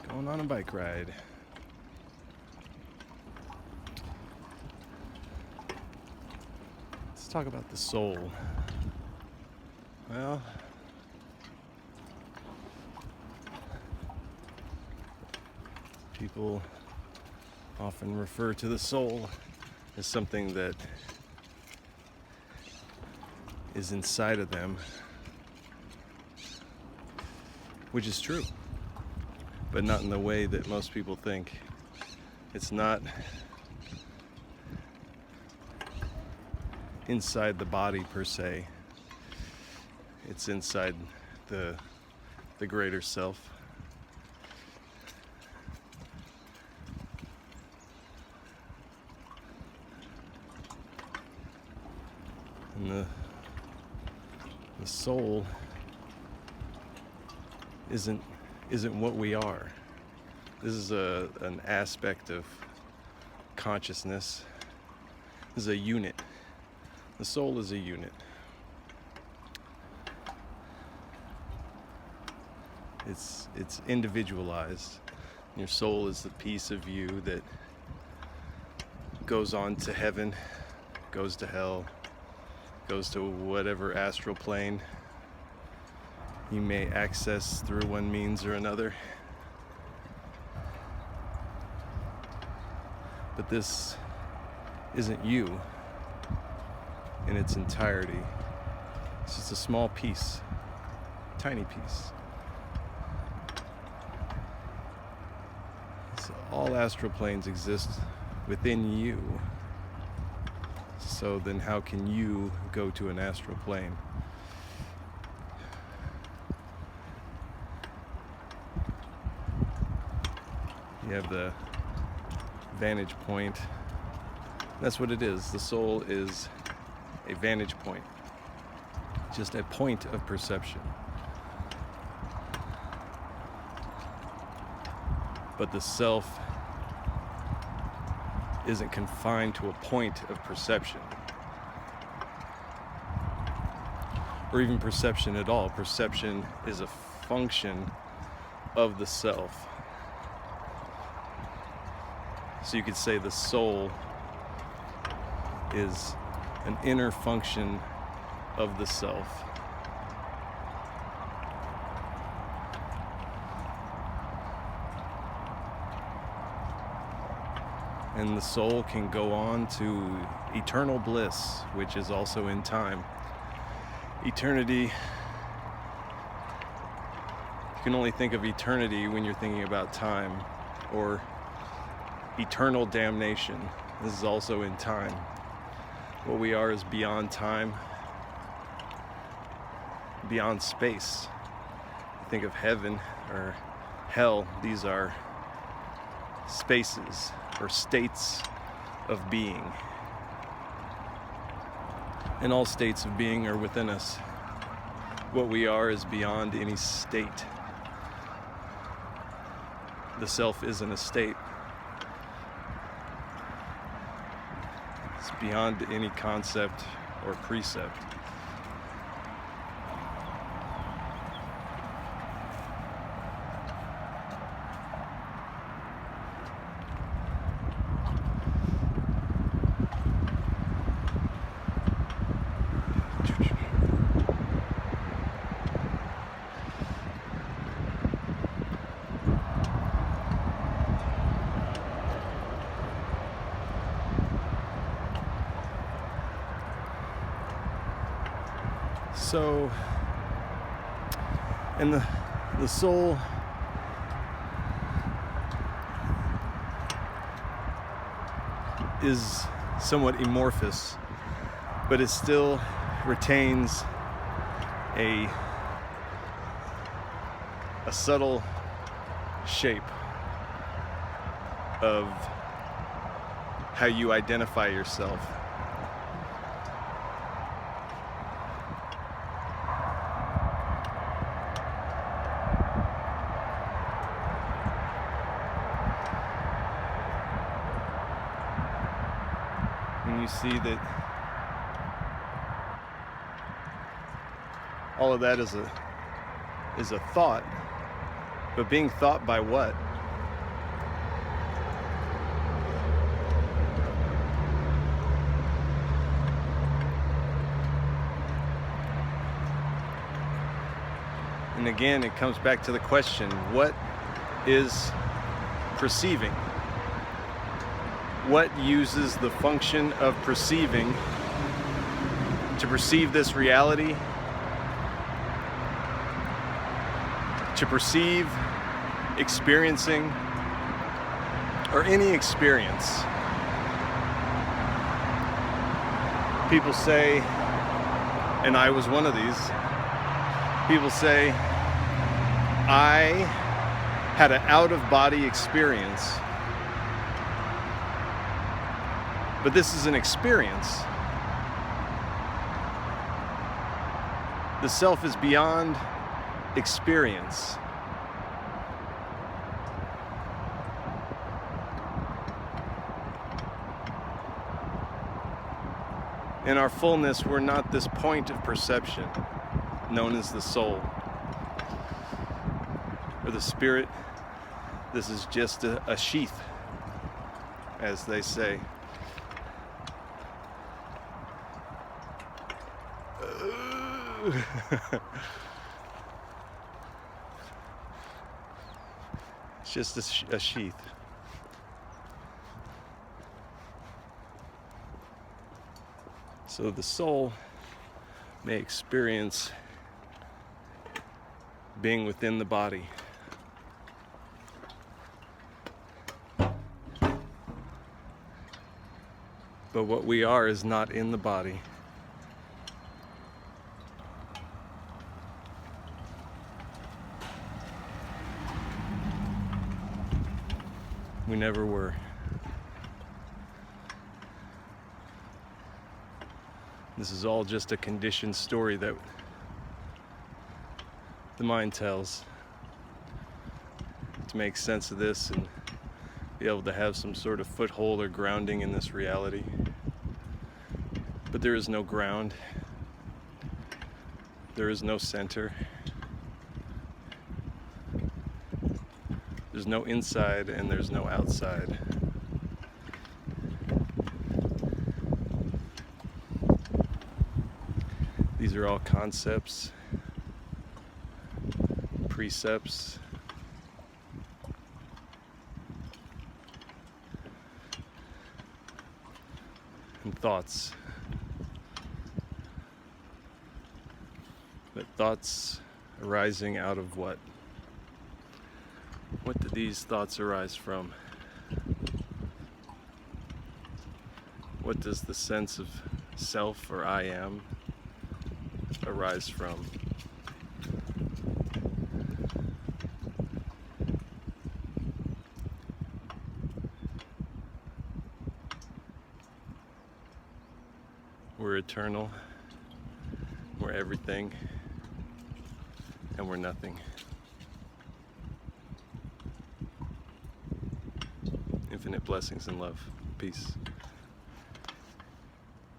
Going on a bike ride. Let's talk about the soul. Well, people often refer to the soul as something that is inside of them, which is true, but not in the way that most people think. It's not inside the body per se. It's inside the greater self. And the soul isn't what we are. This is an aspect of consciousness. This is a unit. The soul is a unit. It's individualized. Your soul is the piece of you that goes on to heaven, goes to hell, goes to whatever astral plane you may access through one means or another. But this isn't you in its entirety. It's just a small piece, tiny piece. So all astral planes exist within you. So then how can you go to an astral plane? You have the vantage point. That's what it is. The soul is a vantage point, just a point of perception. But the self isn't confined to a point of perception, or even perception at all. Perception is a function of the self. So you could say the soul is an inner function of the self. And the soul can go on to eternal bliss, which is also in time. Eternity, you can only think of eternity when you're thinking about time, or eternal damnation. This is also in time. What we are is beyond time, beyond space. Think of heaven or hell. These are spaces or states of being. And all states of being are within us. What we are is beyond any state. The self isn't a state. It's beyond any concept or precept. So, and the soul is somewhat amorphous, but it still retains a subtle shape of how you identify yourself. And you see that all of that is a thought, but being thought by what? And again, it comes back to the question, what is perceiving? What uses the function of perceiving to perceive this reality, to perceive experiencing, or any experience? People say, and I was one of these, people say, I had an out-of-body experience. But this is an experience. The self is beyond experience. In our fullness, we're not this point of perception known as the soul or the spirit. This is just a sheath, as they say. It's just a sheath. So the soul may experience being within the body. But what we are is not in the body. We never were. This is all just a conditioned story that the mind tells to make sense of this and be able to have some sort of foothold or grounding in this reality. But there is no ground. There is no center. There's no inside and there's no outside. These are all concepts, precepts, and thoughts. But thoughts arising out of what? What do these thoughts arise from? What does the sense of self or I am arise from? We're eternal, we're everything, and we're nothing. Infinite blessings and love. Peace.